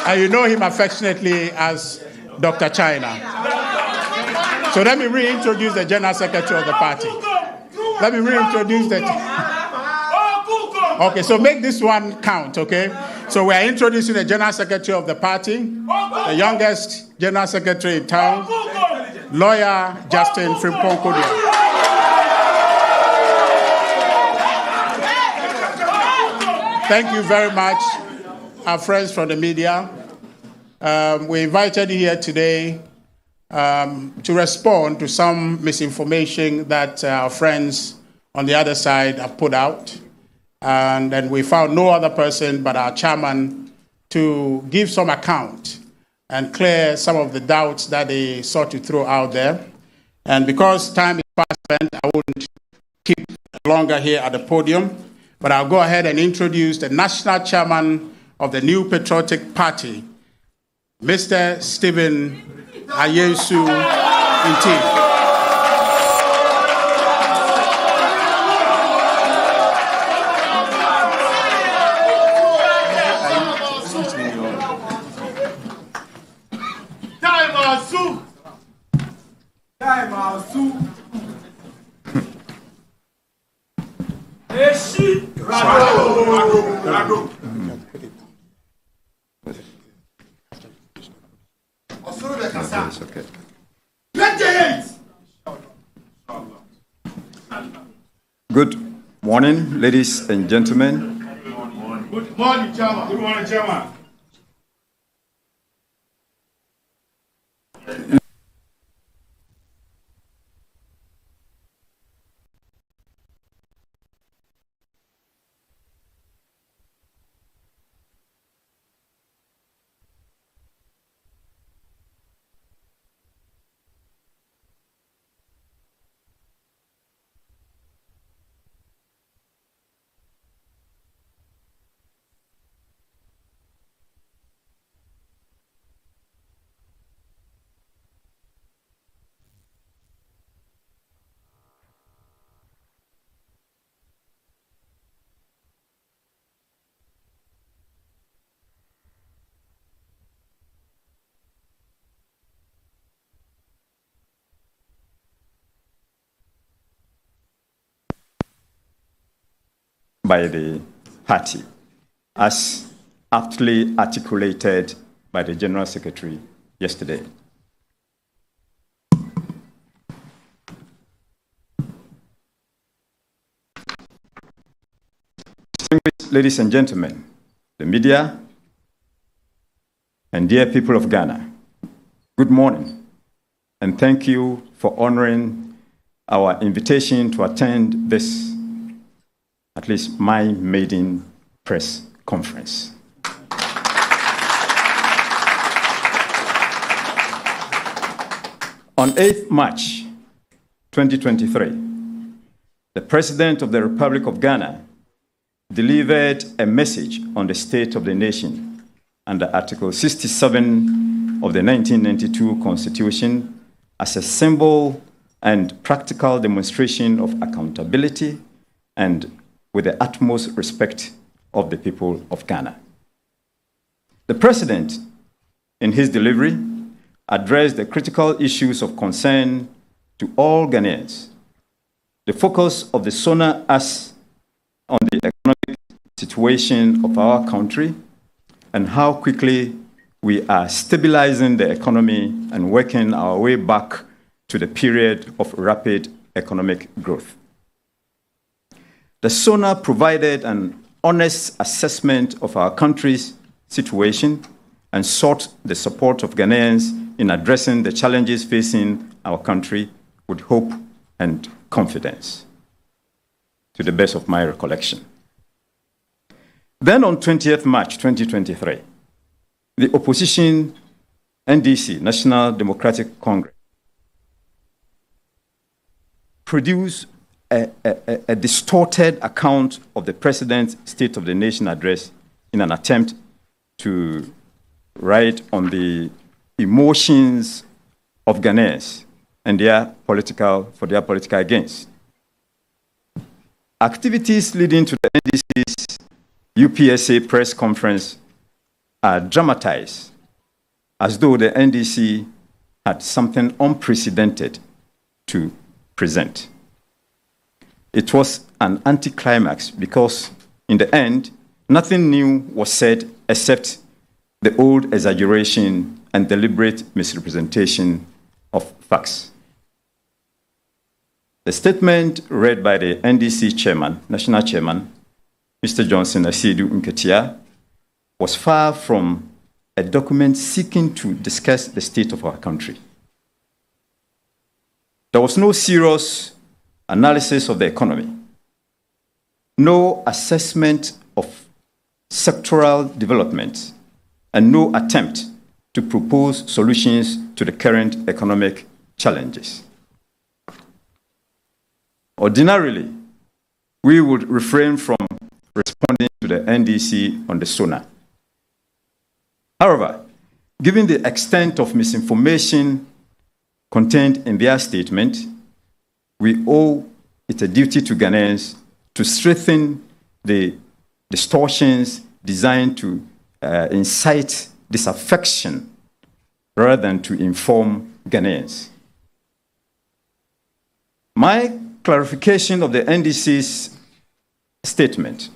And you know him affectionately as Dr. China. So let me reintroduce the General Secretary of the party. Let me reintroduce the... Okay, so make this one count, okay? So we are introducing the General Secretary of the party, the youngest General Secretary in town, lawyer Justin Frimpong Kodia. Thank you very much, our friends from the media. We invited you here today to respond to some misinformation that our friends on the other side have put out. And then we found no other person but our chairman to give some account and clear some of the doubts that they sought to throw out there. And because time is fast spent, I wouldn't keep longer here at the podium, but I'll go ahead and introduce the national chairman of the New Patriotic Party, Mr. Stephen Ayesu Inti. Good morning, ladies and gentlemen. Good morning, Chairman. Good morning, Chairman. By the party, as aptly articulated by the General Secretary yesterday. Distinguished ladies and gentlemen, the media, and dear people of Ghana, good morning, and thank you for honoring our invitation to attend this, at least my maiden press conference. On 8th March 2023, the President of the Republic of Ghana delivered a message on the state of the nation under Article 67 of the 1992 Constitution as a symbol and practical demonstration of accountability and with the utmost respect of the people of Ghana. The President, in his delivery, addressed the critical issues of concern to all Ghanaians. The focus of the SONA as on the economic situation of our country and how quickly we are stabilizing the economy and working our way back to the period of rapid economic growth. The SONA provided an honest assessment of our country's situation and sought the support of Ghanaians in addressing the challenges facing our country with hope and confidence, to the best of my recollection. Then on 20th March 2023, the opposition NDC, National Democratic Congress, produced a distorted account of the President's State of the Nation address in an attempt to write on the emotions of Ghanaians and their political gains. Activities leading to the NDC's UPSA press conference are dramatized as though the NDC had something unprecedented to present. It was an anticlimax because, in the end, nothing new was said except the old exaggeration and deliberate misrepresentation of facts. The statement read by the NDC chairman, national chairman, Mr. Johnson Asidu Nketia, was far from a document seeking to discuss the state of our country. There was no serious analysis of the economy, no assessment of sectoral development, and no attempt to propose solutions to the current economic challenges. Ordinarily, we would refrain from responding to the NDC on the SONA. However, given the extent of misinformation contained in their statement, we owe it a duty to Ghanaians to strengthen the distortions designed to incite disaffection rather than to inform Ghanaians. My clarification of the NDC's statement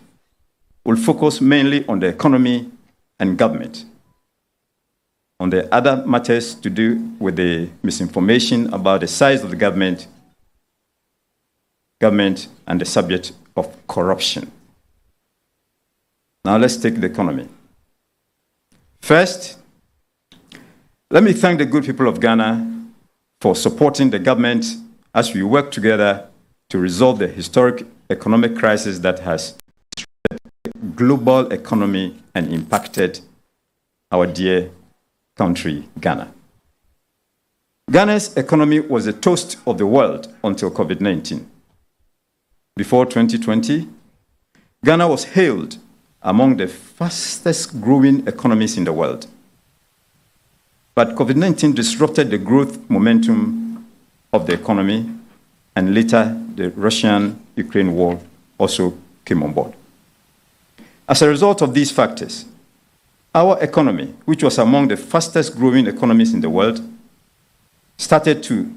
will focus mainly on the economy and government. On the other matters to do with the misinformation about the size of the government and the subject of corruption. Now let's take the economy. First, let me thank the good people of Ghana for supporting the government as we work together to resolve the historic economic crisis that has disrupted the global economy and impacted our dear country, Ghana. Ghana's economy was the toast of the world until COVID-19. Before 2020, Ghana was hailed among the fastest growing economies in the world. But COVID-19 disrupted the growth momentum of the economy, and later the Russian-Ukraine war also came on board. As a result of these factors, our economy, which was among the fastest growing economies in the world, started to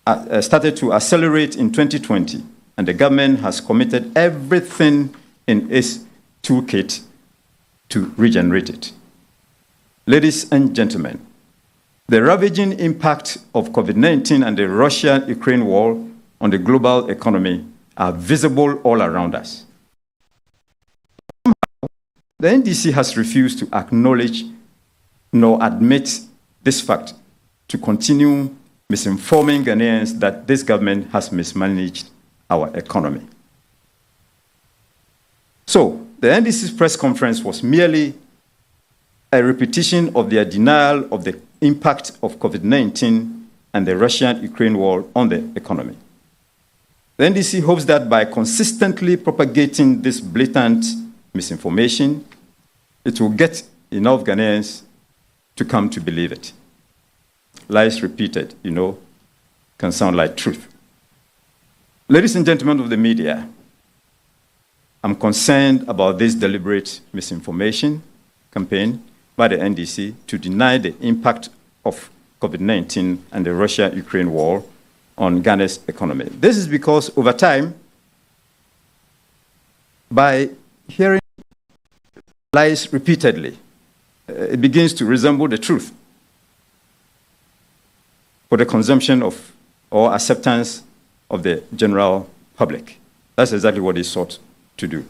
accelerate in 2020, and the government has committed everything in its toolkit to regenerate it. Ladies and gentlemen, the ravaging impact of COVID-19 and the Russia-Ukraine war on the global economy are visible all around us. The NDC has refused to acknowledge nor admit this fact, to continue misinforming Ghanaians that this government has mismanaged our economy. So, the NDC's press conference was merely a repetition of their denial of the impact of COVID-19 and the Russian-Ukraine war on the economy. The NDC hopes that by consistently propagating this blatant misinformation, it will get enough Ghanaians to come to believe it. Lies repeated, can sound like truth. Ladies and gentlemen of the media, I'm concerned about this deliberate misinformation campaign by the NDC to deny the impact of COVID-19 and the Russia-Ukraine war on Ghana's economy. This is because over time, by hearing lies repeatedly, it begins to resemble the truth for the consumption of or acceptance of the general public. That's exactly what it sought to do.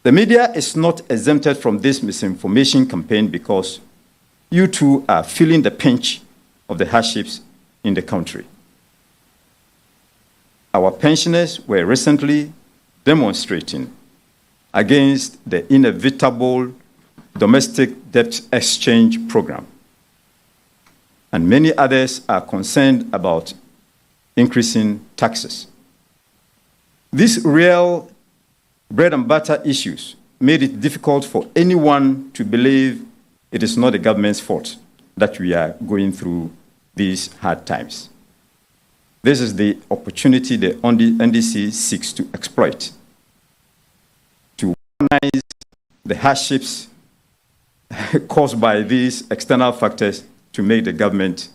The media is not exempted from this misinformation campaign because you too are feeling the pinch of the hardships in the country. Our pensioners were recently demonstrating against the inevitable domestic debt exchange program. And many others are concerned about increasing taxes. These real bread and butter issues made it difficult for anyone to believe it is not the government's fault that we are going through these hard times. This is the opportunity the NDC seeks to exploit, to recognize the hardships caused by these external factors to make the government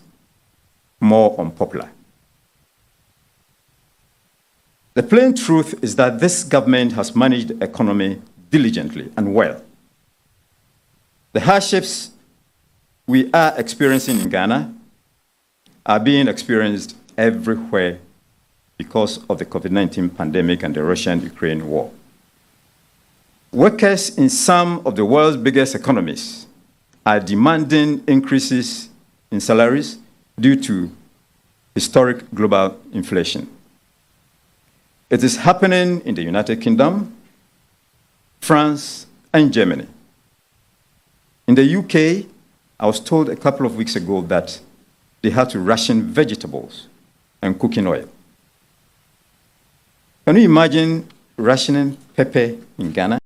more unpopular. The plain truth is that this government has managed the economy diligently and well. The hardships we are experiencing in Ghana are being experienced everywhere because of the COVID-19 pandemic and the Russian-Ukraine war. Workers in some of the world's biggest economies are demanding increases in salaries due to historic global inflation. It is happening in the United Kingdom, France, and Germany. In the UK, I was told a couple of weeks ago that they had to ration vegetables and cooking oil. Can you imagine rationing pepper in Ghana?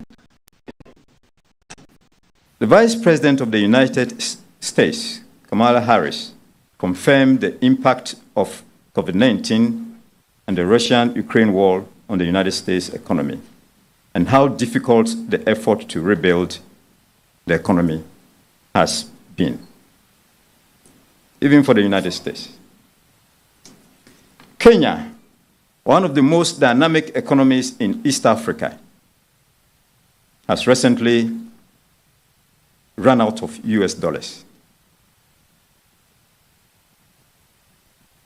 The Vice President of the United States, Kamala Harris, confirmed the impact of COVID-19 and the Russian-Ukraine war on the United States economy and how difficult the effort to rebuild the economy has been, even for the United States. Kenya, one of the most dynamic economies in East Africa, has recently run out of US dollars.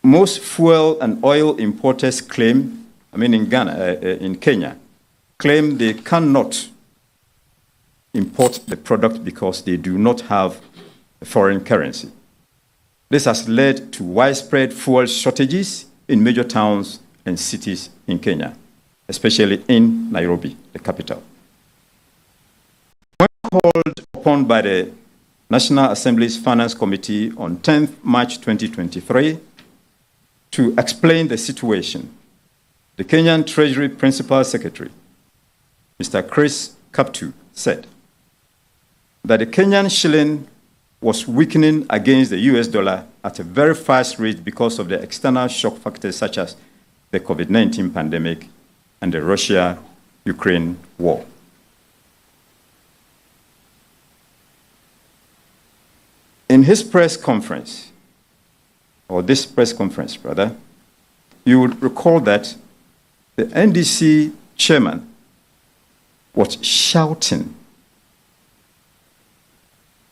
Most fuel and oil importers claim, in Kenya, claim they cannot import the product because they do not have a foreign currency. This has led to widespread fuel shortages in major towns and cities in Kenya, especially in Nairobi, the capital. When called upon by the National Assembly's Finance Committee on 10th March 2023 to explain the situation, the Kenyan Treasury Principal Secretary, Mr. Chris Kaptu, said that the Kenyan shilling was weakening against the US dollar at a very fast rate because of the external shock factors such as the COVID-19 pandemic and the Russia-Ukraine war. In his press conference, or this press conference, rather, you would recall that the NDC chairman was shouting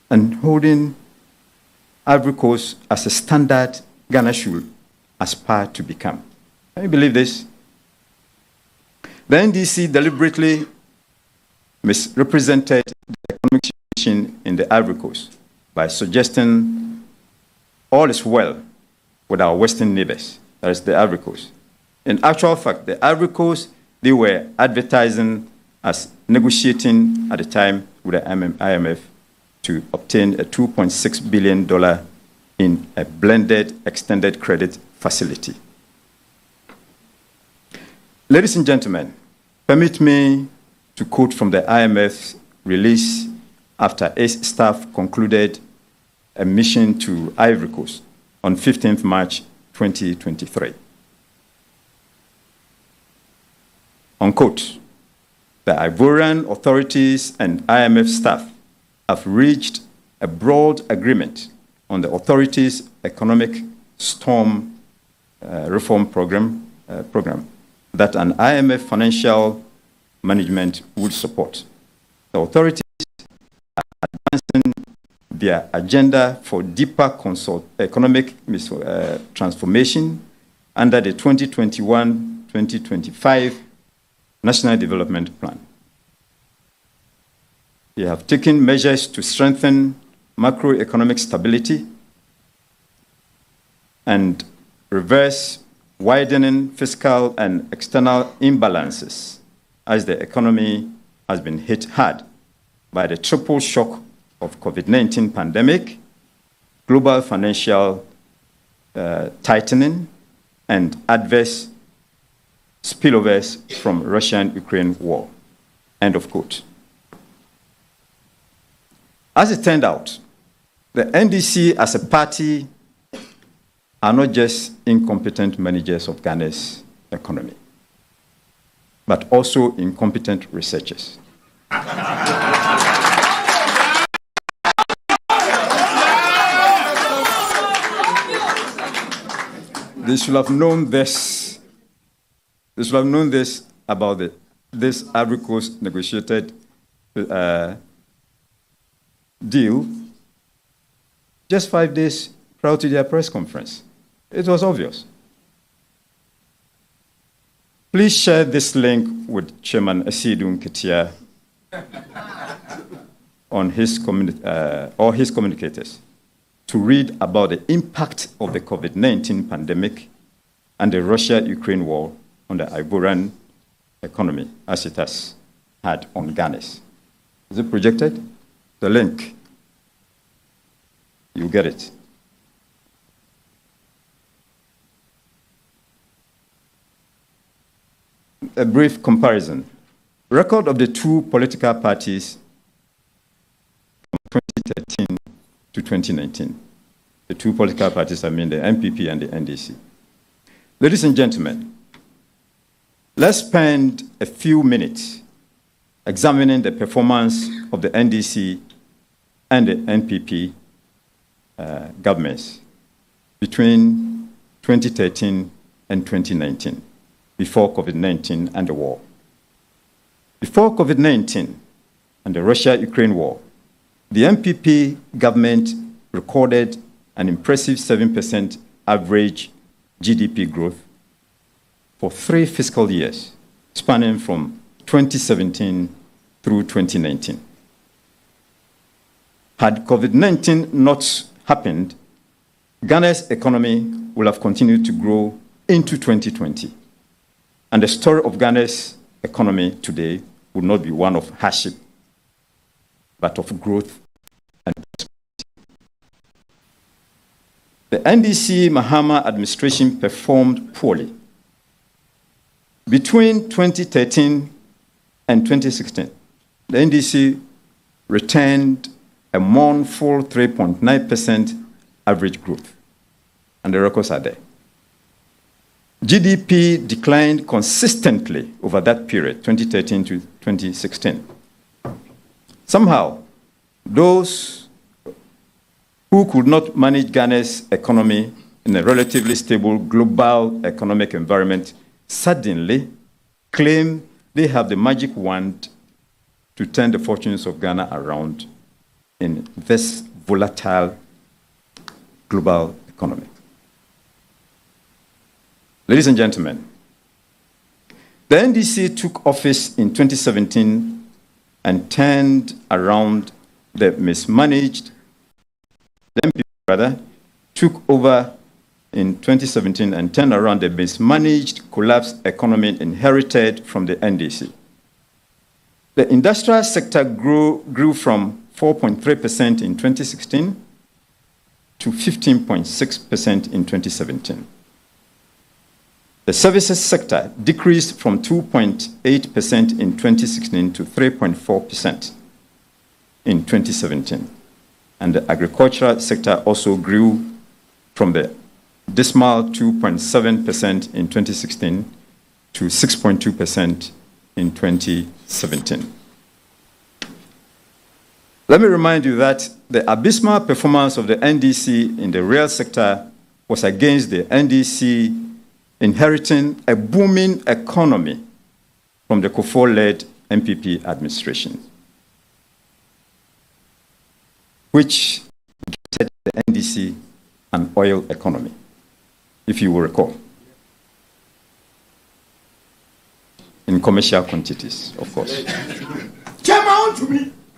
and holding Ivory Coast as a standard Ghana should aspire to become. Can you believe this? The NDC deliberately misrepresented the economic situation in the Ivory Coast by suggesting all is well with our Western neighbors, that is the Ivory Coast. In actual fact, the Ivory Coast, they were advertising as negotiating at the time with the IMF to obtain a $2.6 billion in a blended extended credit facility. Ladies and gentlemen, permit me to quote from the IMF's release after its staff concluded a mission to Ivory Coast on 15th March 2023. Unquote, the Ivorian authorities and IMF staff have reached a broad agreement on the authorities' economic storm reform program that an IMF financial management would support. The authorities are advancing their agenda for deeper economic transformation under the 2021-2025 National Development Plan. They have taken measures to strengthen macroeconomic stability and reverse widening fiscal and external imbalances as the economy has been hit hard by the triple shock of COVID-19 pandemic, global financial tightening, and adverse spillovers from Russian-Ukraine war. End of quote. As it turned out, the NDC as a party are not just incompetent managers of Ghana's economy, but also incompetent researchers. They should have known this. They should have known this about this Ivory Coast negotiated deal just 5 days prior to their press conference. It was obvious. Please share this link with Chairman Asidun Ketia on his or his communicators to read about the impact of the COVID-19 pandemic and the Russia-Ukraine war on the Ivorian economy as it has had on Ghana's. Is it projected? The link. You get it. A brief comparison. Record of the two political parties from 2013 to 2019. The two political parties, I mean the NPP and the NDC. Ladies and gentlemen, let's spend a few minutes examining the performance of the NDC and the NPP governments between 2013 and 2019, before COVID-19 and the war. Before COVID-19 and the Russia-Ukraine war, the NPP government recorded an impressive 7% average GDP growth for 3 fiscal years, spanning from 2017 through 2019. Had COVID-19 not happened, Ghana's economy will have continued to grow into 2020. And the story of Ghana's economy today would not be one of hardship, but of growth and prosperity. The NDC Mahama administration performed poorly. Between 2013 and 2016, the NDC returned a mournful 3.9% average growth, and the records are there. GDP declined consistently over that period, 2013 to 2016. Somehow, those who could not manage Ghana's economy in a relatively stable global economic environment suddenly claim they have the magic wand to turn the fortunes of Ghana around in this volatile global economy. Ladies and gentlemen, the NDC took office in 2017 and turned around the mismanaged, the NPP rather, took over in 2017 and turned around the mismanaged, collapsed economy inherited from the NDC. The industrial sector grew from 4.3% in 2016 to 15.6% in 2017. The services sector decreased from 2.8% in 2016 to 3.4% in 2017. And the agricultural sector also grew from the dismal 2.7% in 2016 to 6.2% in 2017. Let me remind you that the abysmal performance of the NDC in the real sector was against the NDC inheriting a booming economy from the Kufuor-led NPP administration, which gifted the NDC an oil economy, if you will recall, in commercial quantities, of course.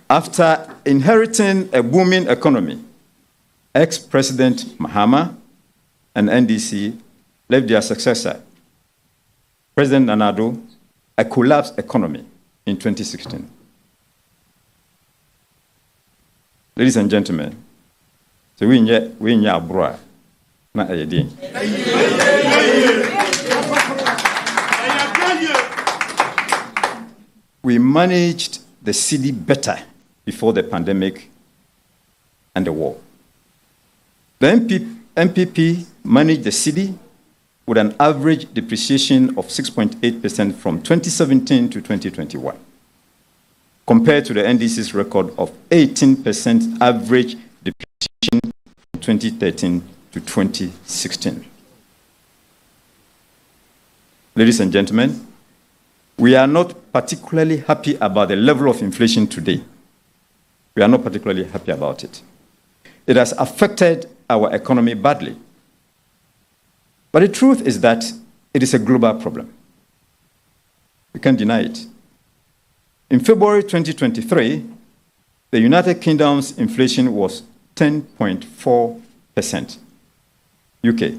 After inheriting a booming economy, ex-President Mahama and NDC left their successor, President Nana-Addo, a collapsed economy in 2016. Ladies and gentlemen, so we abroad, not a We managed the city better before the pandemic and the war. The NPP managed the city with an average depreciation of 6.8% from 2017 to 2021, compared to the NDC's record of 18% average depreciation from 2013 to 2016. Ladies and gentlemen, we are not particularly happy about the level of inflation today. We are not particularly happy about it. It has affected our economy badly. But the truth is that it is a global problem. We can't deny it. In February 2023, the United Kingdom's inflation was 10.4%. UK.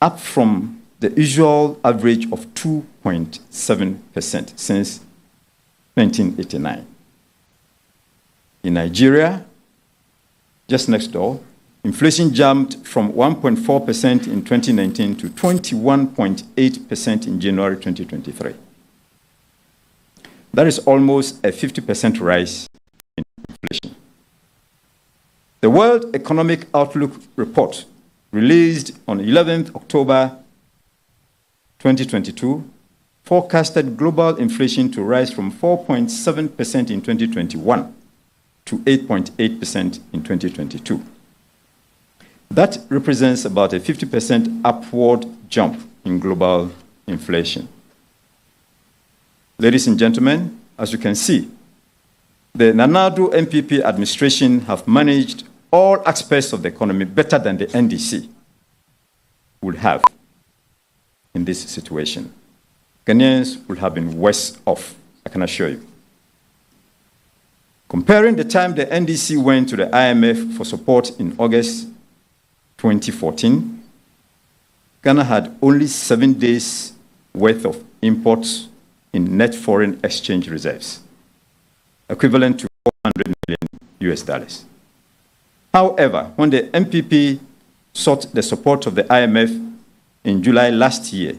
Up from the usual average of 2.7% since 1989. In Nigeria, just next door, inflation jumped from 1.4% in 2019 to 21.8% in January 2023. That is almost a 50% rise in inflation. The World Economic Outlook report, released on 11th October 2022, forecasted global inflation to rise from 4.7% in 2021 to 8.8% in 2022. That represents about a 50% upward jump in global inflation. Ladies and gentlemen, as you can see, the Nanado NPP administration have managed all aspects of the economy better than the NDC would have in this situation. Ghanaians would have been worse off, I can assure you. Comparing the time the NDC went to the IMF for support in August 2014, Ghana had only 7 days worth of imports in net foreign exchange reserves, equivalent to $400 million US. However, when the NPP sought the support of the IMF in July last year,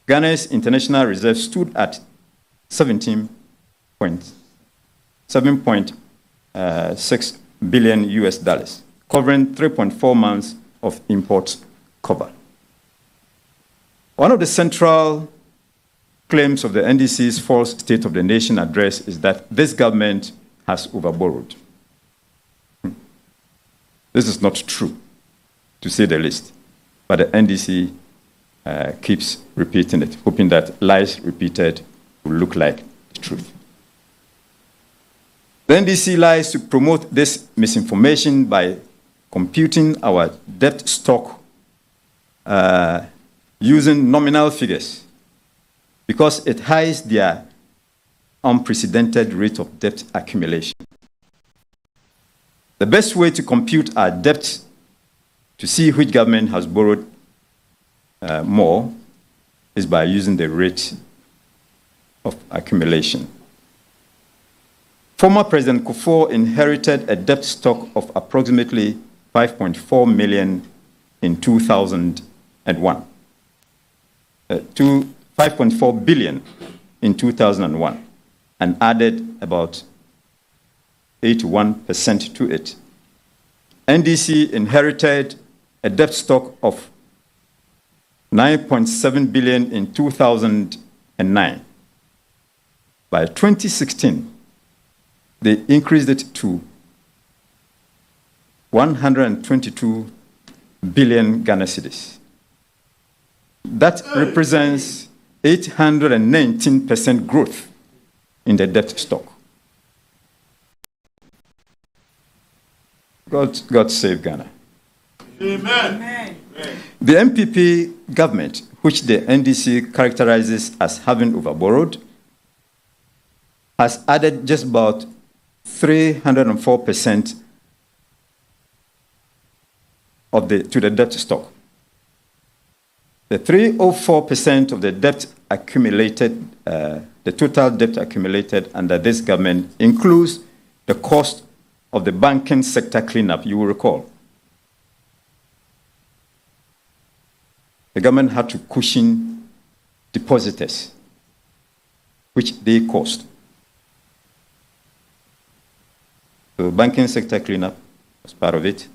Ghana's international reserves stood at 7.6 billion US, covering 3.4 months of imports cover. One of the central claims of the NDC's false State of the Nation address is that this government has overborrowed. This is not true, to say the least, but the NDC keeps repeating it, hoping that lies repeated will look like the truth. The NDC lies to promote this misinformation by computing our debt stock using nominal figures because it hides their unprecedented rate of debt accumulation. The best way to compute our debt to see which government has borrowed more is by using the rate of accumulation. Former President Kufuor inherited a debt stock of approximately 5.4 million in 2001, to 5.4 billion in 2001, and added about 81% to it. NDC inherited a debt stock of 9.7 billion in 2009. By 2016, they increased it to 122 billion Ghana cedis. That represents 819% growth in the debt stock. God save Ghana. Amen. The NPP government, which the NDC characterizes as having overborrowed, has added just about 304% to the debt stock. The 304% of the debt accumulated, the total debt accumulated under this government includes the cost of the banking sector cleanup, you will recall. The government had to cushion depositors, which they cost. The banking sector cleanup was part of it.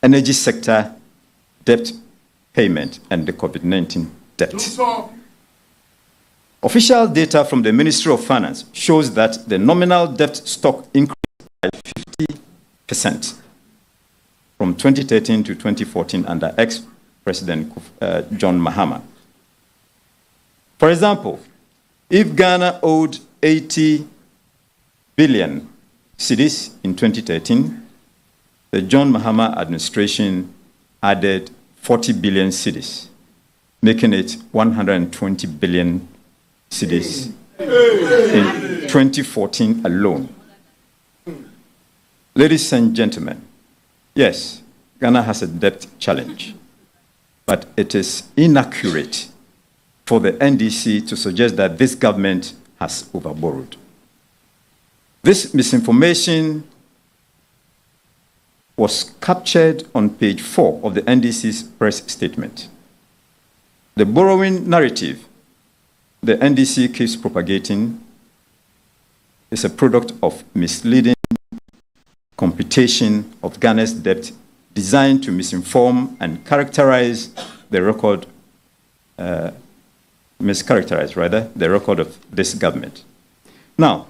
Energy sector debt payment and the COVID-19 debt. Official data from the Ministry of Finance shows that the nominal debt stock increased by 50% from 2013 to 2014 under President John Mahama. For example, if Ghana owed 80 billion cedis in 2013, the John Mahama administration added 40 billion cedis, making it 120 billion cedis in 2014 alone. Ladies and gentlemen, yes, Ghana has a debt challenge, but it is inaccurate for the NDC to suggest that this government has overborrowed. This misinformation was captured on page 4 of the NDC's press statement. The borrowing narrative the NDC keeps propagating is a product of misleading computation of Ghana's debt designed to misinform and characterize the record, the record of this government. Now,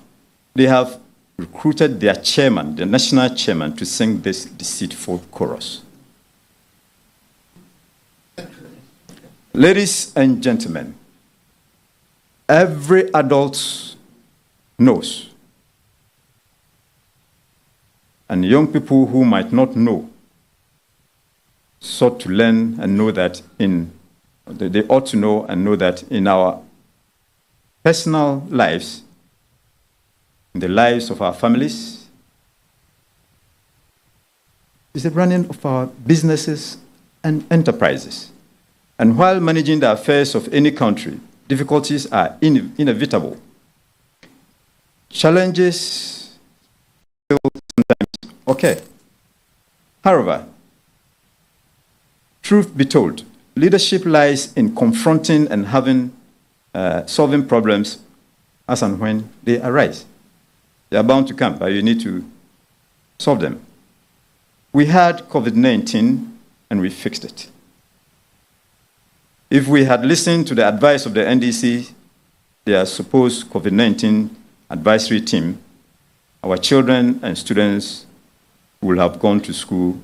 they have recruited their chairman, the national chairman, to sing this deceitful chorus. Ladies and gentlemen, every adult knows, and young people who might not know sought to learn and know that they ought to know and know that in our personal lives, in the lives of our families, is the running of our businesses and enterprises. And while managing the affairs of any country, difficulties are inevitable. Challenges will sometimes occur. However, truth be told, leadership lies in confronting and solving problems as and when they arise. They are bound to come, but you need to solve them. We had COVID-19 and we fixed it. If we had listened to the advice of the NDC, their supposed COVID-19 advisory team, our children and students will have gone to school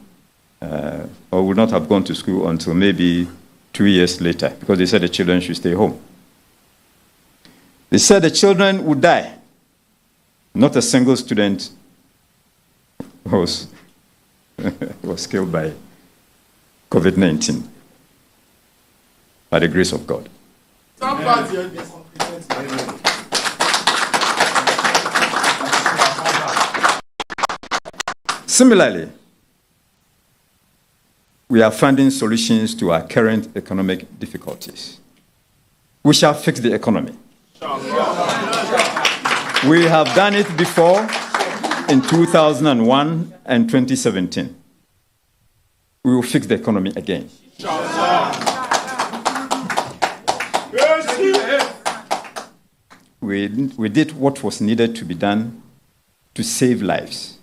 or would not have gone to school until maybe 2 years later, because they said the children should stay home. They said the children would die. Not a single student was killed by COVID-19, by the grace of God. Similarly, we are finding solutions to our current economic difficulties. We shall fix the economy. We have done it before in 2001 and 2017. We will fix the economy again. We did what was needed to be done to save lives.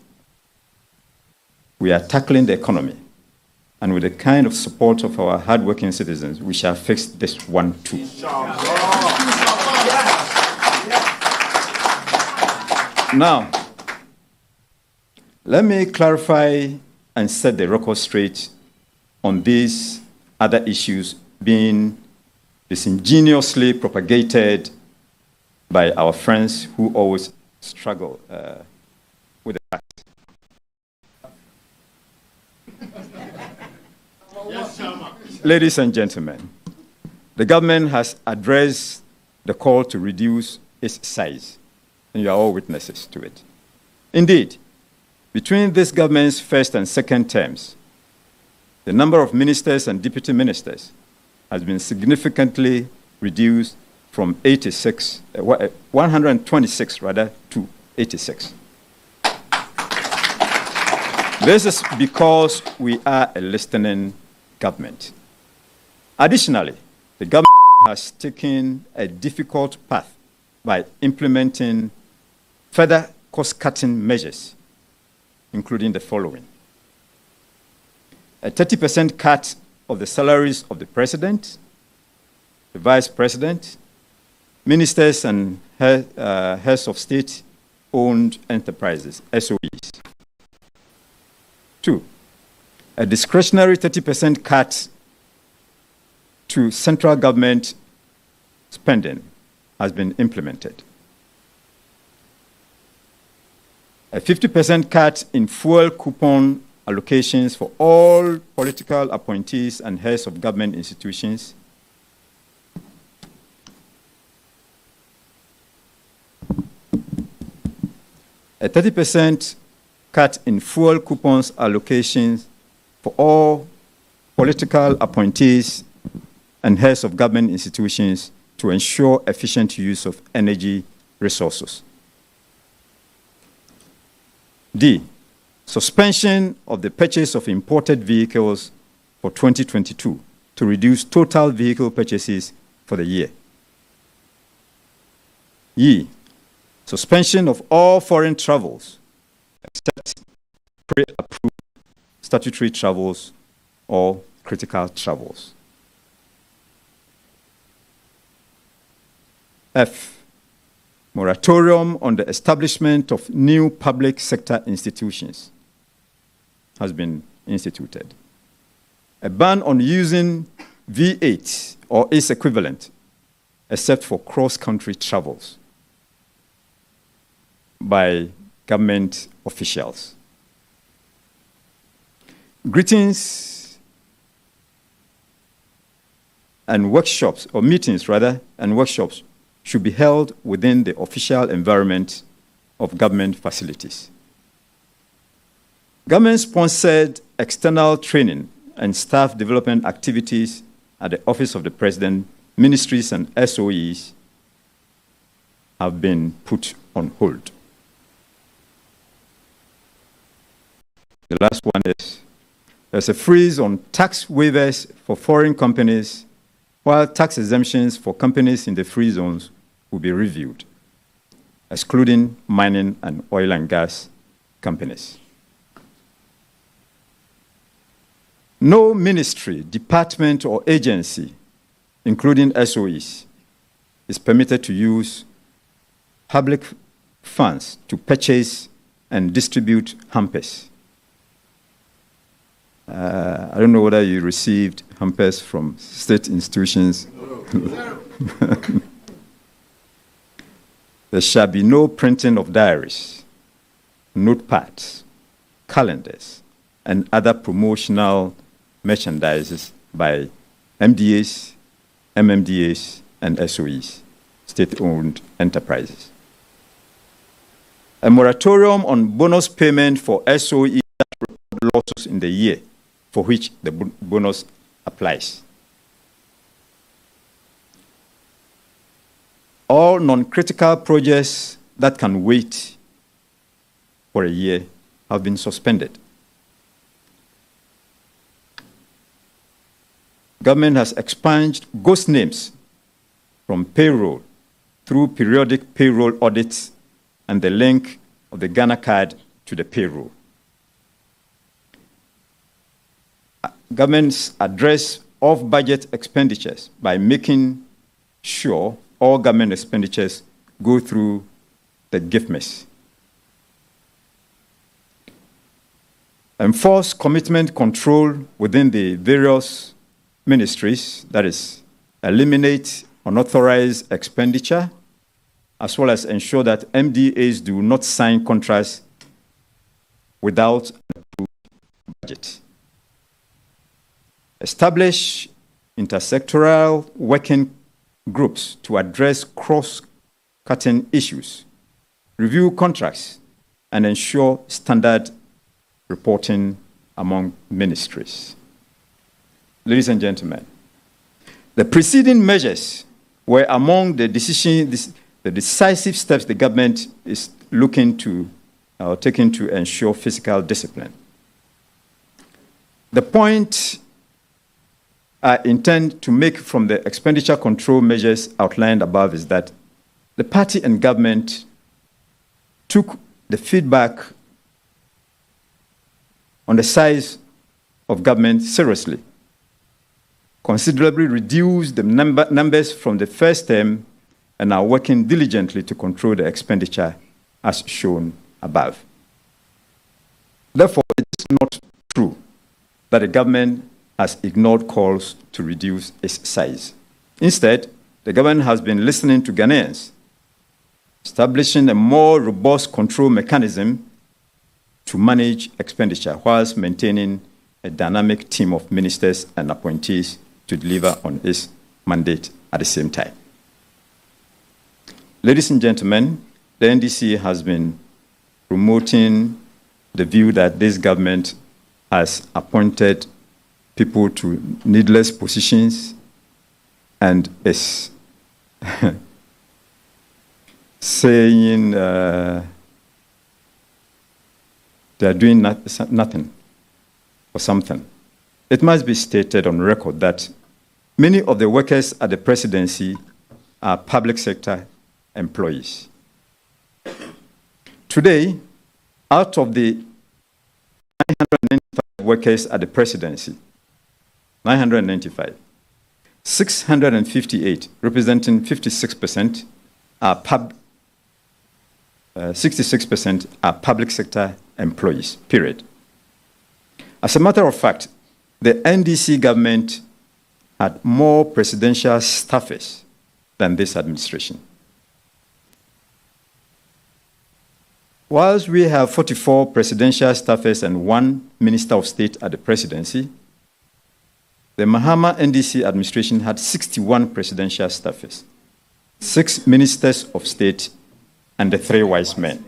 We are tackling the economy, and with the kind of support of our hardworking citizens, we shall fix this one too. Now, let me clarify and set the record straight on these other issues being disingenuously propagated by our friends who always struggle with the facts. Ladies and gentlemen, the government has addressed the call to reduce its size, and you are all witnesses to it. Indeed, between this government's first and second terms, the number of ministers and deputy ministers has been significantly reduced from 126 to 86. This is because we are a listening government. Additionally, the government has taken a difficult path by implementing further cost-cutting measures, including the following: a 30% cut of the salaries of the president, the vice president, ministers and heads of state-owned enterprises, SOEs. 2, a discretionary 30% cut to central government spending has been implemented. A 50% cut in fuel coupon allocations for all political appointees and heads of government institutions. A 30% cut in fuel coupons allocations for all political appointees and heads of government institutions to ensure efficient use of energy resources. D, suspension of the purchase of imported vehicles for 2022 to reduce total vehicle purchases for the year. E, suspension of all foreign travels except pre-approved statutory travels or critical travels. F, moratorium on the establishment of new public sector institutions has been instituted. A ban on using V8 or its equivalent except for cross-country travels by government officials. Greetings and workshops, or meetings rather, and workshops should be held within the official environment of government facilities. Government-sponsored external training and staff development activities at the Office of the President, ministries and SOEs have been put on hold. The last one is there's a freeze on tax waivers for foreign companies, while tax exemptions for companies in the free zones will be reviewed, excluding mining and oil and gas companies. No ministry, department, or agency, including SOEs, is permitted to use public funds to purchase and distribute hampers. I don't know whether you received hampers from state institutions. There shall be no printing of diaries, notepads, calendars, and other promotional merchandises by MDAs, MMDAs, and SOEs, state-owned enterprises. A moratorium on bonus payment for SOE that report losses in the year for which the bonus applies. All non-critical projects that can wait for a year have been suspended. Government has expunged ghost names from payroll through periodic payroll audits and the link of the Ghana card to the payroll. Governments address off-budget expenditures by making sure all government expenditures go through the GIFMES. Enforce commitment control within the various ministries, that is, eliminate unauthorized expenditure, as well as ensure that MDAs do not sign contracts without an approved budget. Establish intersectoral working groups to address cross-cutting issues, review contracts, and ensure standard reporting among ministries. Ladies and gentlemen, the preceding measures were among the decisive steps the government is looking to taking to ensure fiscal discipline. The point I intend to make from the expenditure control measures outlined above is that the party and government took the feedback on the size of government seriously, considerably reduced the numbers from the first term, and are working diligently to control the expenditure as shown above. Therefore, it is not true that the government has ignored calls to reduce its size. Instead, the government has been listening to Ghanaians, establishing a more robust control mechanism to manage expenditure whilst maintaining a dynamic team of ministers and appointees to deliver on its mandate at the same time. Ladies and gentlemen, the NDC has been promoting the view that this government has appointed people to needless positions and is saying they are doing nothing or something. It must be stated on record that many of the workers at the presidency are public sector employees. Today, out of the 995 workers at the presidency, 995, 658, representing 56%, are 66% are public sector employees, period. As a matter of fact, the NDC government had more presidential staffers than this administration. Whilst we have 44 presidential staffers and 1 minister of state at the presidency, the Mahama NDC administration had 61 presidential staffers, 6 ministers of state, and the 3 wise men.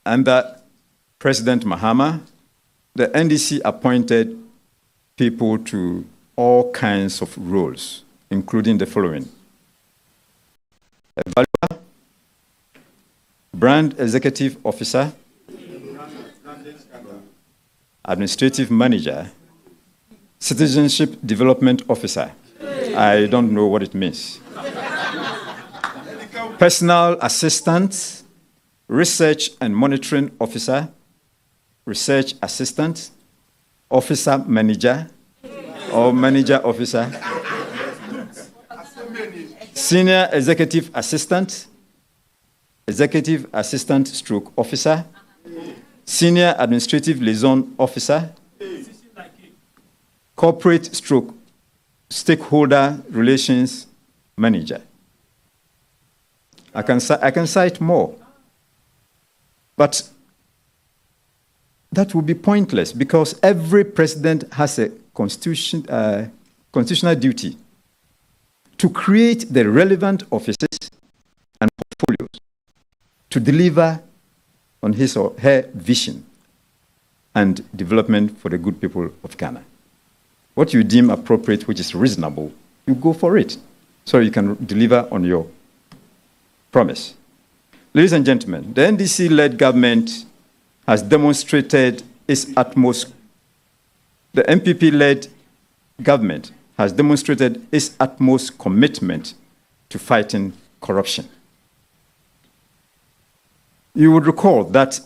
Under President Mahama, the NDC appointed people to all kinds of roles, including the following: Evaluator, Brand Executive Officer, Administrative Manager, Citizenship Development Officer. I don't know what it means. Personal Assistant, Research and Monitoring Officer, Research Assistant, Officer Manager, or Manager Officer, Senior Executive Assistant, Executive Assistant Stroke Officer, Senior Administrative Liaison Officer, Corporate Stroke Stakeholder Relations Manager. I can cite more, but that would be pointless because every president has a constitutional duty to create the relevant offices and portfolios to deliver on his or her vision and development for the good people of Ghana. What you deem appropriate, which is reasonable, you go for it so you can deliver on your promise. Ladies and gentlemen, the NDC-led government has demonstrated its utmost. The NPP-led government has demonstrated its utmost commitment to fighting corruption. You would recall that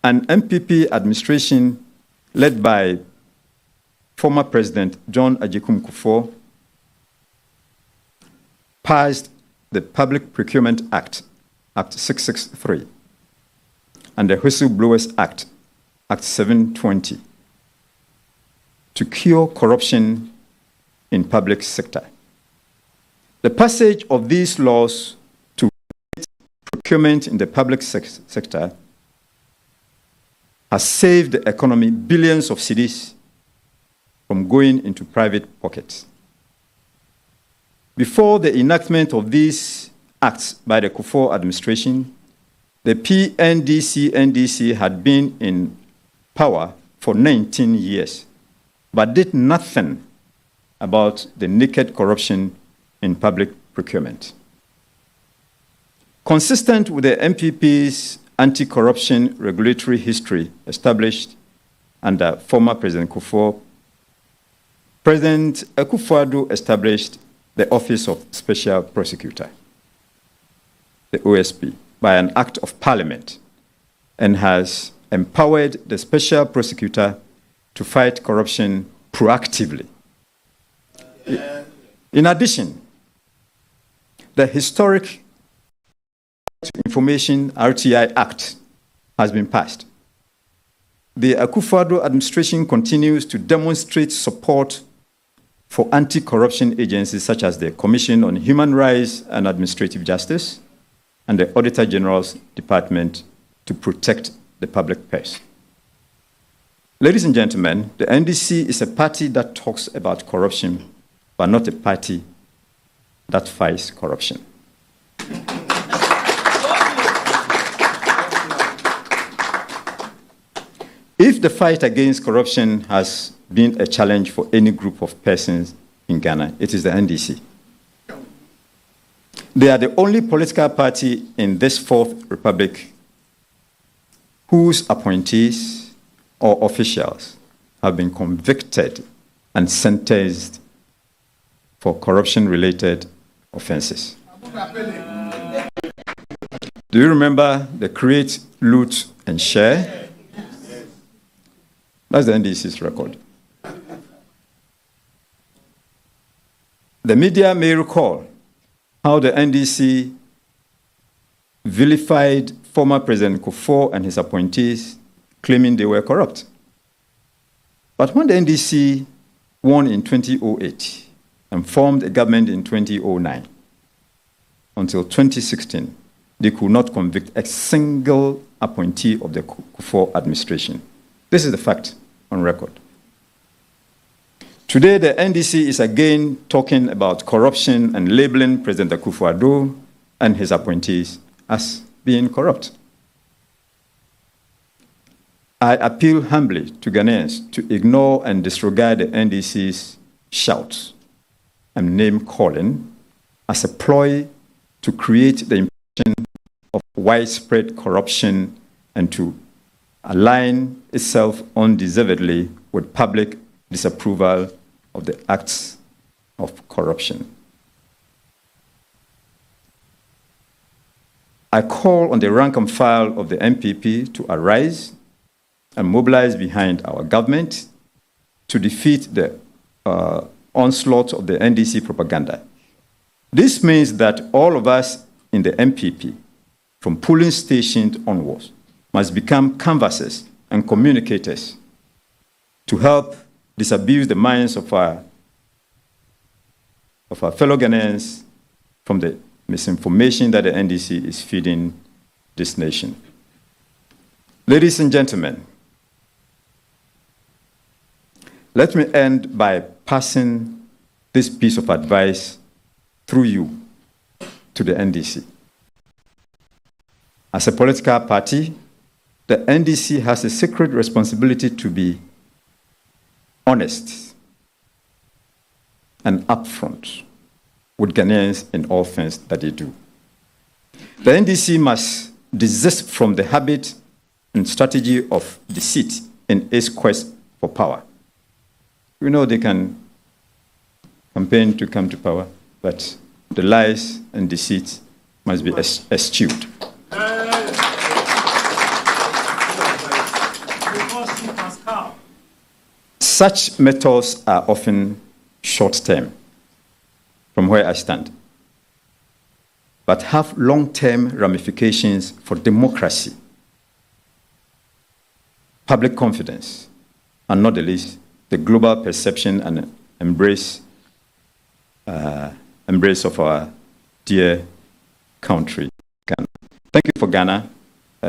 an NPP administration led by former President John Agyekum Kufuor passed the Public Procurement Act, Act 663, and the Whistleblowers Act, Act 720, to cure corruption in public sector. The passage of these laws to procurement in the public sector has saved the economy billions of cedis from going into private pockets. Before the enactment of these acts by the Kufuor administration, the PNDC-NDC had been in power for 19 years, but did nothing about the naked corruption in public procurement. Consistent with the NPP's anti-corruption regulatory history established under former President Kufuor, President Akufo-Addo established the Office of Special Prosecutor, the OSP, by an act of Parliament, and has empowered the Special Prosecutor to fight corruption proactively. In addition, the historic to Information RTI Act has been passed. The Akufo-Addo administration continues to demonstrate support for anti-corruption agencies such as the Commission on Human Rights and Administrative Justice and the Auditor General's Department to protect the public purse. Ladies and gentlemen, the NDC is a party that talks about corruption, but not a party that fights corruption. If the fight against corruption has been a challenge for any group of persons in Ghana, it is the NDC. They are the only political party in this Fourth Republic whose appointees or officials have been convicted and sentenced for corruption-related offenses. Do you remember the Create, Loot, and Share? That's the NDC's record. The media may recall how the NDC vilified former President Kufuor and his appointees, claiming they were corrupt. But when the NDC won in 2008 and formed a government in 2009, until 2016, they could not convict a single appointee of the Kufuor administration. This is the fact on record. Today, the NDC is again talking about corruption and labeling President Akufo-Addo and his appointees as being corrupt. I appeal humbly to Ghanaians to ignore and disregard the NDC's shouts and name-calling as a ploy to create the impression of widespread corruption and to align itself undeservedly with public disapproval of the acts of corruption. I call on the rank and file of the NPP to arise and mobilize behind our government to defeat the onslaught of the NDC propaganda. This means that all of us in the NPP, from polling stations onwards, must become canvassers and communicators to help disabuse the minds of our fellow Ghanaians from the misinformation that the NDC is feeding this nation. Ladies and gentlemen, let me end by passing this piece of advice through you to the NDC. As a political party, the NDC has a sacred responsibility to be honest and upfront with Ghanaians in all things that they do. The NDC must desist from the habit and strategy of deceit in its quest for power. We know they can campaign to come to power, but the lies and deceit must be eschewed. Such methods are often short-term, from where I stand, but have long-term ramifications for democracy, public confidence, and not the least, the global perception and embrace of our dear country, Ghana. Thank you for Ghana,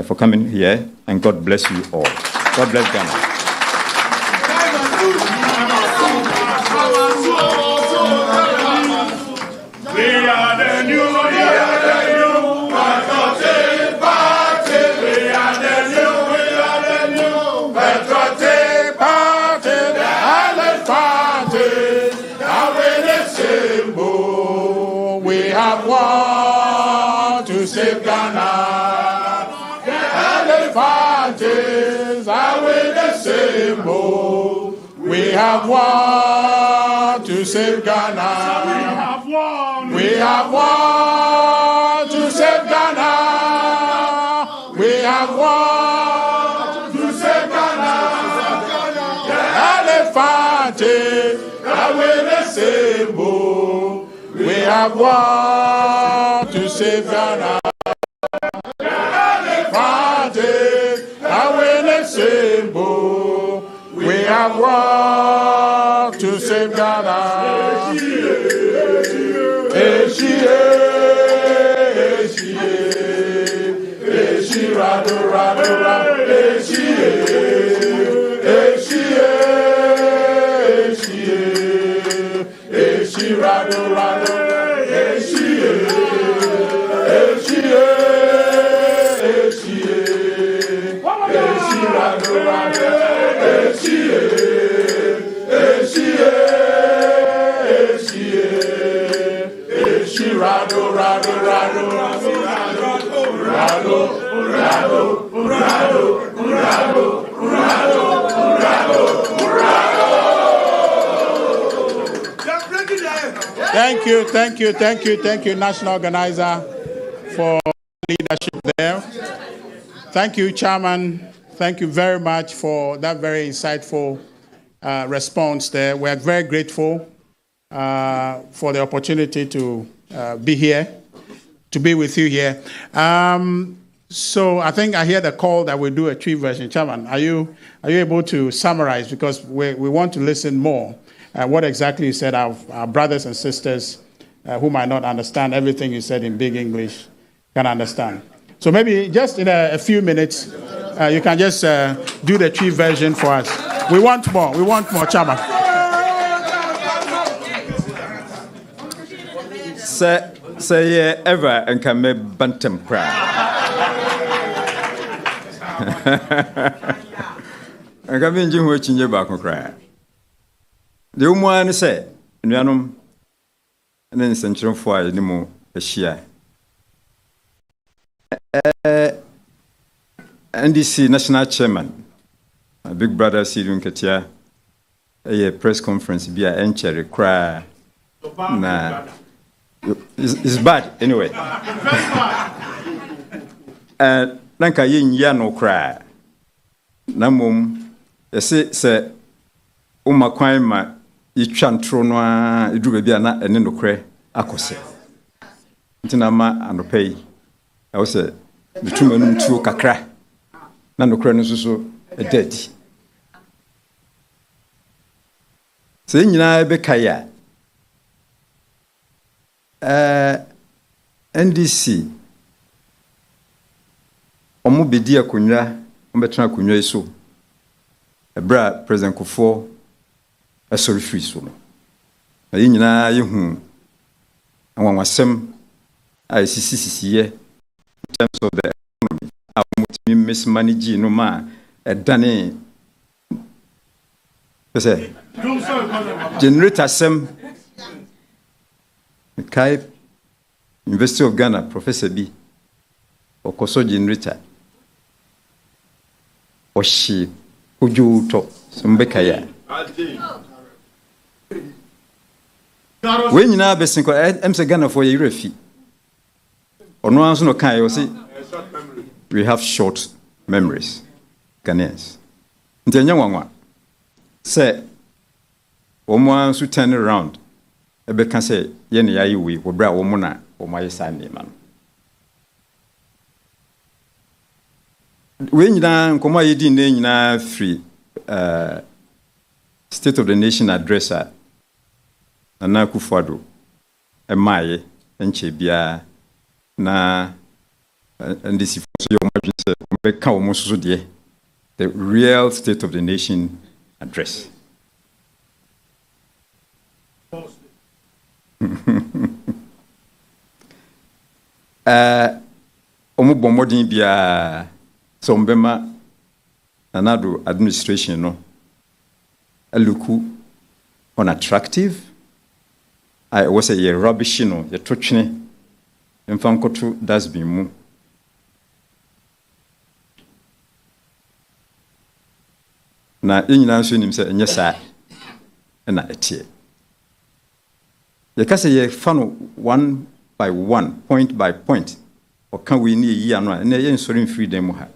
for coming here, and God bless you all. God bless Ghana. We are the new patriotic party. We are the new patriotic party. The Island party, now with the symbol. We have won to save Ghana. The Island parties are with the symbol. We have won to save Ghana. We have won to save Ghana. We have won to save Ghana. The elephant, that will the symbol. We have won to save Ghana. have worked to save Ghana. Thank you, National Organizer, for leadership there. Thank you, Chairman. Thank you very much for that very insightful response there. We are very grateful for the opportunity to be here, to be with you here. So I think I hear the call that we'll do a tree version. Chairman, are you able to summarize? Because we want to listen more. What exactly you said, our brothers and sisters who might not understand everything you said in big English can understand. So maybe just in a few minutes, you can just do the tree version for us. We want more, Chairman. Say ever and can make bantam cry. I can't be in watching your back cry. The woman said, Nyanum, and then Central Fire anymore, a share. NDC National Chairman, my big brother Sidun Katia, a press conference, be a cherry cry. Nah. It's bad anyway. Nanka yin ya no cry. Namum, say, Kwan ma itwantro no a edu bia na ene no kre akose. Ntina ma anopei. I was say, bitumanu tuo kakra. Na no kre no so dead. Say nyina be kaya. NDC omo bedi akonwa ombetena akonwa iso ebra president Kufo asori free so no na nyina yehu anwanwasem a sisisiye in terms of the economy a mutimi mismanage no ma edane pese generator sem Kai University of Ghana Professor B Okoso generator Oshi Uju to Sumbekaya when you now best MC Ghana for a refi or no answer no kai we have short memories Ghanaians Ntenyanwa say Omo to turn around ebe kan say ye ne yayi we wo bra wo mo na wo ma yesa ne ma no we nyina nkomo yedi ne nyina free State of the Nation address na Akufo-Addo e maaye enche bia na NDC so yo madwin say be ka wo mo so de the real State of the Nation address. Omo bomodin bia so mbema anado administration no aluku unattractive I was a rubbish no ye twetwene mfankoto dasbin mu na enyina so nim se enye sa na etie ye kase ye fano one by one, point by point, or can we need ye no and ye ensuring freedom ha.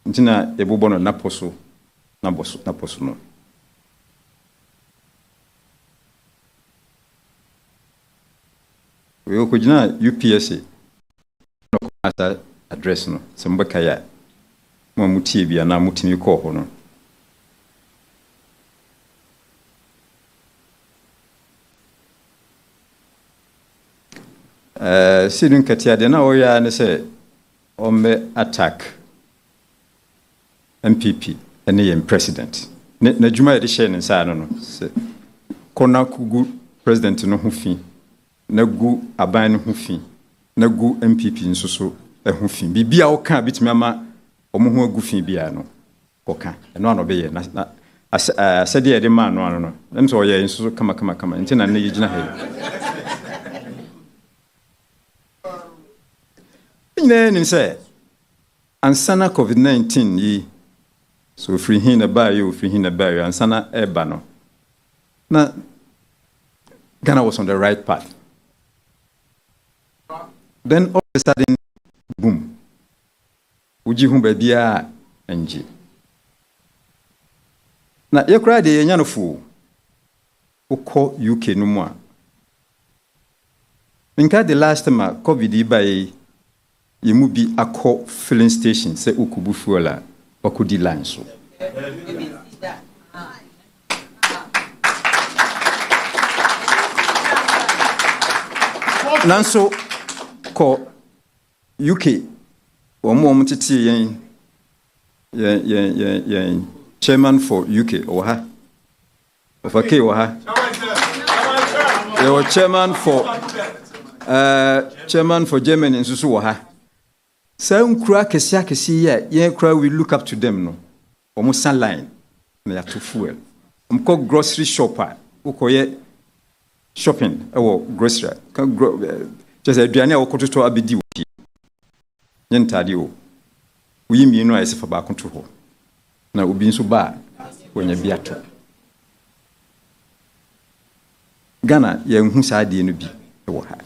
Ntina ebobono na poso na poso no. We okujina UPSA no address no sembakaya mo mutie bia na mutimi kɔ hɔ no sidun katia de na oya ne sɛ ɔmɛ attack NPP ene yɛn president na dwuma yɛ de hyɛ ne nsa no sɛ kɔna kugu president no ho fi na gu aban no ho fi na gu NPP nso so ho fi bibia ɔka bitimi ama ɔmo ho agu fi bia no ɔka ɛno ano bɛyɛ na asɛde yɛ de ma no ano no ɛm sɛ ɔyɛ nso so kama nti na ne yɛgyina ha nyina nim sɛ ansana COVID-19 yi so free hin na ba yo free hin na ba yo ansana eba no na Ghana was on the right path. Then all of a sudden boom uji hu ba bia anji na yekura de yenya no fu ukọ UK no mu a nka the last time COVID ba yi yemu bi akọ filling station say ukubu fuel a okudi line so nanso ko UK omo tete yen chairman for UK oha ofake oha your chairman for Germany nsusu oha sa nkura kesi ya yen kura we look up to them no omo san line na ya to fuel omko grocery shopper ukoye shopping ewo grocery just aduane a wokototo abedi wo pie nyentade o uyimi no ayese fa ba konto ho na obi nso ba wonya biato Ghana ye hu saade no bi ewo ha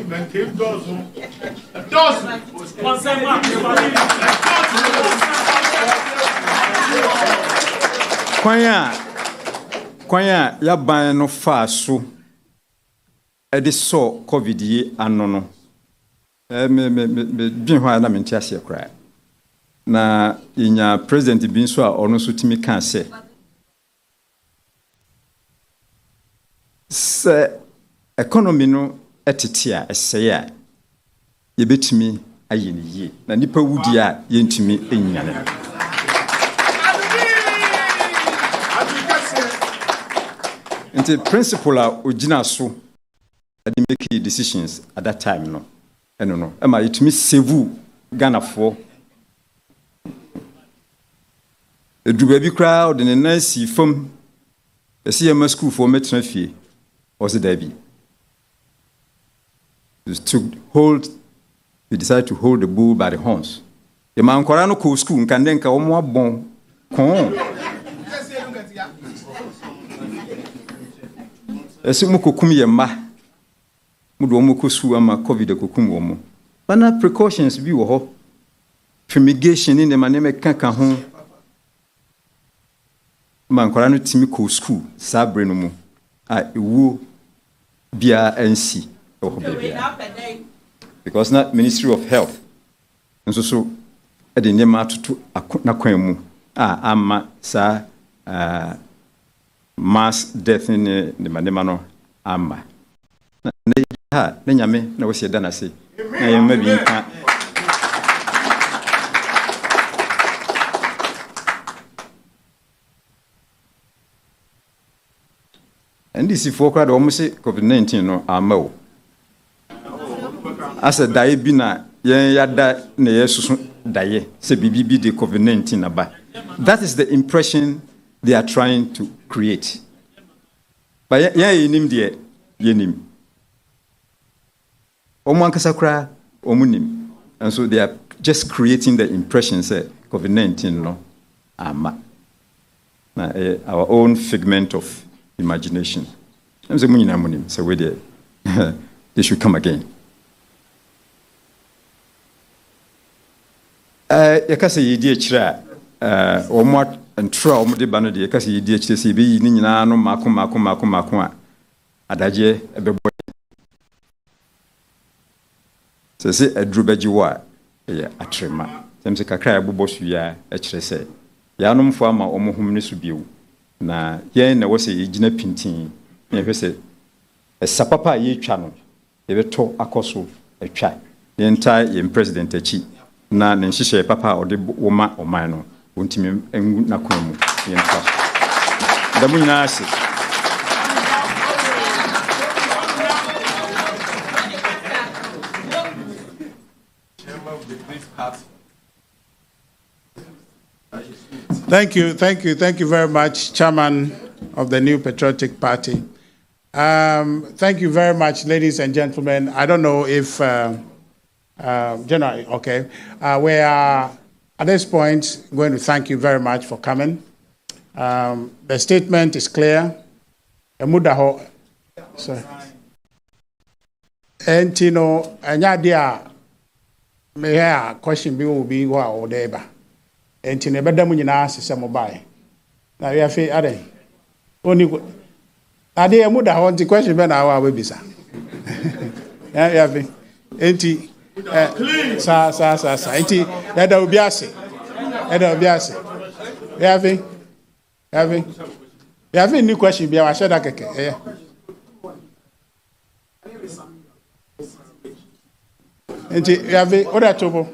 maintain dozen kwanya ya ban no fa so edi so COVID yi ano no me bin ho na menti ase kra na inya president bin so a ono so timi kan se economy no etete a eseye a ye betimi aye ni ye na nipa wudi a ye ntimi enyane the principle ogina so and make decisions at that time no no am I to me save Ghana for do baby crowd and a nice from a CMS school for metro fee was it Debbie we decided to hold the bull by the horns the man Korano school can then come more bon ese mukokum ye ma mudo mukosu ama COVID kokum wo mo bana precautions bi wo ho fumigation ni ma ne meka ho man kwara no timi ko school sabre no mu a ewu bia ansi wo bia because not Ministry of Health nso so e de nyema atoto na kwan mu ama sa mass death in the manema ama na nyame na wo sieda na se na yema bi nka and this for crowd almost COVID-19 no ama o asa dai bi na yen yada na yesusu daye se bibi de COVID-19 aba. That is the impression they are trying to create. But yenim de yenim. Omo ankasa kra omunim. And so they are just creating the impression say COVID-19 no ama. Our own figment of imagination. I'm saying munyina munim so we they should come again. Yakasa yidi ekira omo ntra omo de ba no de yakasa yidi ekire se be yi ni nyina no mako a adaje ebebo say a drubejiwa, a trema. Them say kakra bubosuya, a trese. Yanum farmer omo humnisubiu. Na yen na was a jina pintin. Never say a sapapa ye channel. Ever talk akoso a chai. The entire yen president a chi. Na nenshisha papa or the woma or mino. Untim and nakumu. Yen trust. The munasi. Thank you very much, Chairman of the New Patriotic Party. Thank you very much, ladies and gentlemen. I don't know if, General, okay. We are, at this point, going to thank you very much for coming. The statement is clear. Sorry. And, you know, may I question will be or whatever. And in a better when you ask some buy. Now you have to only I did a mood. I want to question when I will be, sir. Yeah, you have it. Sir. That will be us. That will be us. You have it. You have a new question. Be our shadow. Yeah. And you have it. What trouble?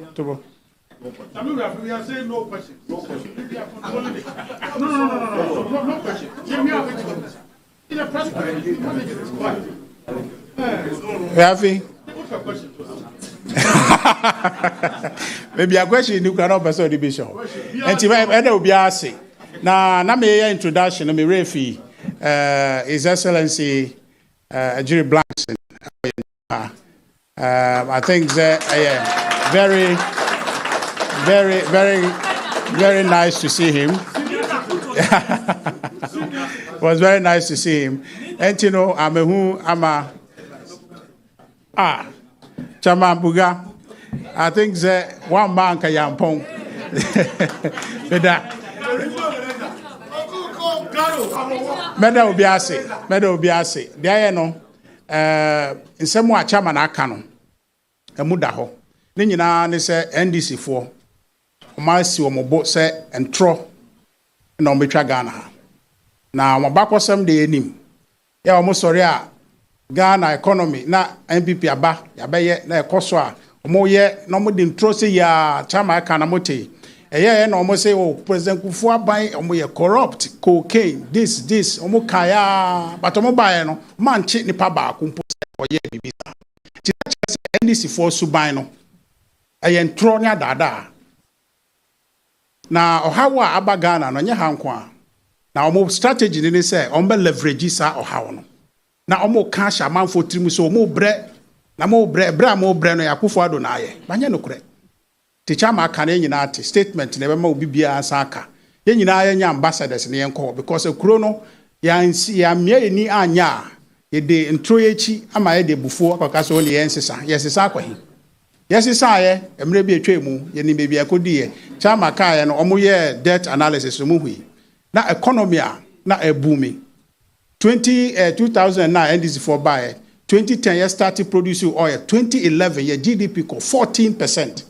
We are saying no question. No question. No question. In a press maybe a question you cannot person the bishop. And to will be asking. Now, me introduction, me refi, His Excellency Jerry Blankson. I think that very nice to see him. It was very nice to see him. And you know, I'm a Chairman Buga. I think that one man can yampong. Meda obiase. There no. In some way, Chairman Akano. A mudaho. Ne nyina ne se NDC for omansi omobo se entro na ometwa Ghana ha na mabakosem de enim ya omosori a Ghana economy na NPP aba ya beye na ekoso a omoye na omode ntro se ya chama aka na mote eye na omose o president Kufu aban omoye corrupt cocaine this omokaya but omobaye no manche nipa ba kumpo se oye bibisa ti NDC for suban no ayen tro nya dada na ohawa abagana no nye hankwa na omo strategy ni say ombe leverage sa ohawo no na omo cash amanfo trimu so omo bre na mo bre no yakufo ado na aye banye no kure teacher ma aka na nyina ate statement na be ma obi bia asa aka ye nyina ye nya ambassadors ne yenko because ekuro no ya mie ni anya ye de ntro yechi ama ye de bufuo akaka so ne yensesa yesesa akwahi yesesa ye emre bi etwemu ye ni bebi akodi ye chama kaye no omo ye debt analysis mu hui na economy na e booming 2009 NDC for buy 2010 year started producing oil 2011 year GDP ko 14%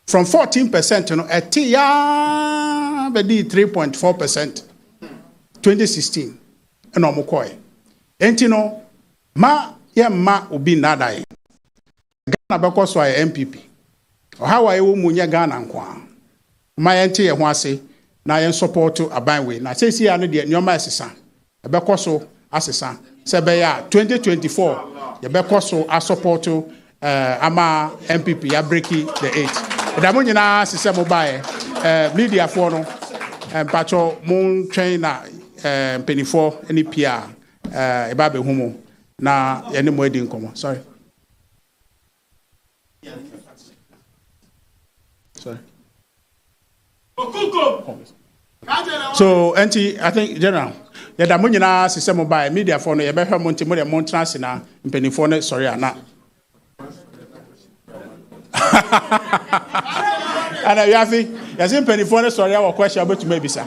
from 14% no at ya be 3.4% 2016 no mo koy enti no ma obi nada ye Ghana beko so ay NPP how ay wo munye Ghana nkwa ma yente ye ho ase na yen support abanwe na sesi ya no de nyoma asesa beko so asesa se be ya 2024 ye beko so a support ama NPP ya breaki the 8 da mo nyina asesa mo bae media for no pacho mon train na penifo any pia e ba be humo na ye ne mo edi nkomo sorry. So, Auntie, I think, General, the Damunina system by media for no better Montemore Montrasina in Penifone, sorry, Anna. And I have it, as in Penifone, sorry, our question about to maybe, sir.